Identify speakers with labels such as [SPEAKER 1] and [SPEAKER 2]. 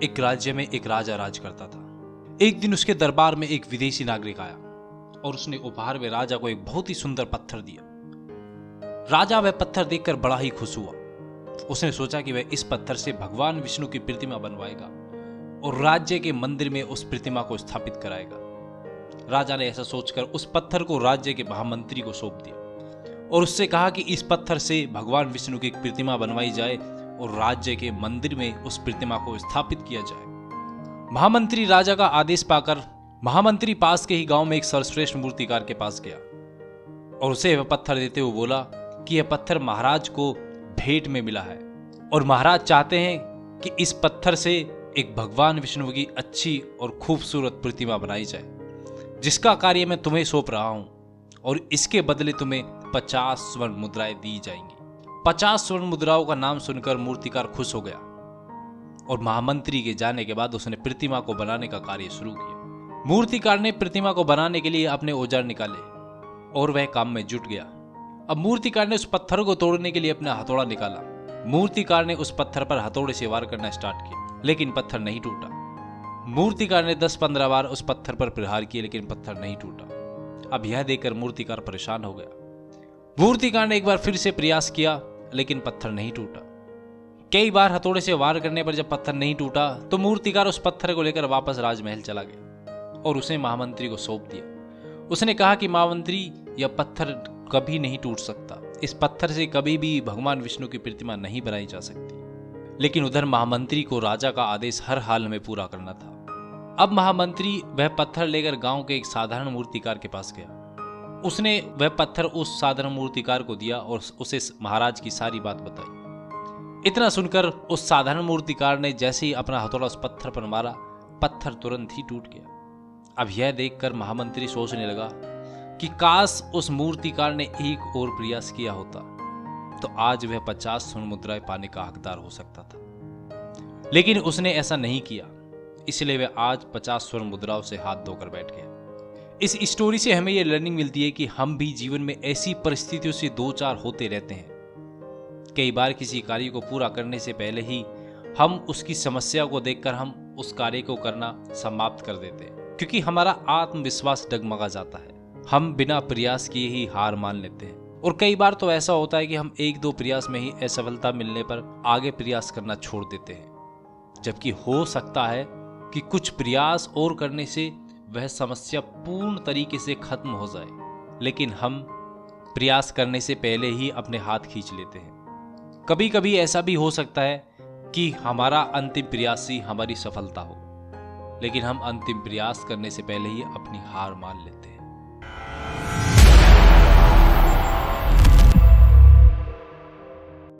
[SPEAKER 1] एक राज्य में एक राजा राज करता था। एक दिन उसके दरबार में एक विदेशी नागरिक आया और उसने उपहार में राजा को एक बहुत ही सुंदर पत्थर दिया। राजा वह पत्थर देखकर बड़ा ही खुश हुआ। उसने सोचा कि वह इस पत्थर से भगवान विष्णु की प्रतिमा बनवाएगा और राज्य के मंदिर में उस प्रतिमा को स्थापित कराएगा। राजा ने ऐसा सोचकर उस पत्थर को राज्य के महामंत्री को सौंप दिया और उससे कहा कि इस पत्थर से भगवान विष्णु की प्रतिमा बनवाई जाए और राज्य के मंदिर में उस प्रतिमा को स्थापित किया जाए। महामंत्री राजा का आदेश पाकर महामंत्री पास के ही गांव में एक सर्वश्रेष्ठ मूर्तिकार के पास गया और उसे वह पत्थर देते हुए बोला कि यह पत्थर महाराज को भेंट में मिला है और महाराज चाहते हैं कि इस पत्थर से एक भगवान विष्णु की अच्छी और खूबसूरत प्रतिमा बनाई जाए, जिसका कार्य मैं तुम्हें सौंप रहा हूं और इसके बदले तुम्हें 50 स्वर्ण मुद्राएं दी जाएंगी। 50 स्वर्ण मुद्राओं का नाम सुनकर मूर्तिकार खुश हो गया और महामंत्री के जाने के बाद उसने प्रतिमा को बनाने का कार्य शुरू किया। मूर्तिकार ने प्रतिमा को बनाने के लिए अपने औजार निकाले और वह काम में जुट गया। अब मूर्तिकार ने उस पत्थर को तोड़ने के लिए अपना हथौड़ा निकाला। मूर्तिकार ने उस पत्थर पर हथौड़े से वार करना स्टार्ट किया, लेकिन पत्थर नहीं टूटा। मूर्तिकार ने 10-15 बार उस पत्थर पर प्रहार किए, लेकिन पत्थर नहीं टूटा। अब यह देखकर मूर्तिकार परेशान हो गया। मूर्तिकार ने एक बार फिर से प्रयास किया, लेकिन पत्थर नहीं टूटा। कई बार हथौड़े से वार करने पर जब पत्थर नहीं टूटा तो मूर्तिकार उस पत्थर को लेकर वापस राजमहल चला गया और उसे महामंत्री को सौंप दिया। उसने कहा कि महामंत्री, यह पत्थर कभी नहीं टूट सकता। इस पत्थर से कभी भी भगवान विष्णु की प्रतिमा नहीं बनाई जा सकती। लेकिन उधर महामंत्री को राजा का आदेश हर हाल में पूरा करना था। अब महामंत्री वह पत्थर लेकर गांव के एक साधारण मूर्तिकार के पास गया। उसने वह पत्थर उस साधारण मूर्तिकार को दिया और उसे महाराज की सारी बात बताई। इतना सुनकर उस साधारण मूर्तिकार ने जैसे ही अपना हथौड़ा उस पत्थर पर मारा, पत्थर तुरंत ही टूट गया। अब यह देखकर महामंत्री सोचने लगा कि काश उस मूर्तिकार ने एक और प्रयास किया होता तो आज वह 50 स्वर्ण मुद्राएं पाने का हकदार हो सकता था। लेकिन उसने ऐसा नहीं किया, इसलिए वह आज 50 स्वर्ण मुद्राओं से हाथ धोकर बैठ गया। इस स्टोरी से हमें यह लर्निंग मिलती है कि हम भी जीवन में ऐसी परिस्थितियों से दो चार होते रहते हैं। कई बार किसी कार्य को पूरा करने से पहले ही हम उसकी समस्या को देखकर हम उस कार्य को करना समाप्त कर देते हैं, क्योंकि हमारा आत्मविश्वास डगमगा जाता है। हम बिना प्रयास किए ही हार मान लेते हैं और कई बार तो ऐसा होता है कि हम 1-2 प्रयास में ही असफलता मिलने पर आगे प्रयास करना छोड़ देते हैं, जबकि हो सकता है कि कुछ प्रयास और करने से वह समस्या पूर्ण तरीके से खत्म हो जाए, लेकिन हम प्रयास करने से पहले ही अपने हाथ खींच लेते हैं। कभी कभी ऐसा भी हो सकता है कि हमारा अंतिम प्रयास ही हमारी सफलता हो, लेकिन हम अंतिम प्रयास करने से पहले ही अपनी हार मान लेते हैं।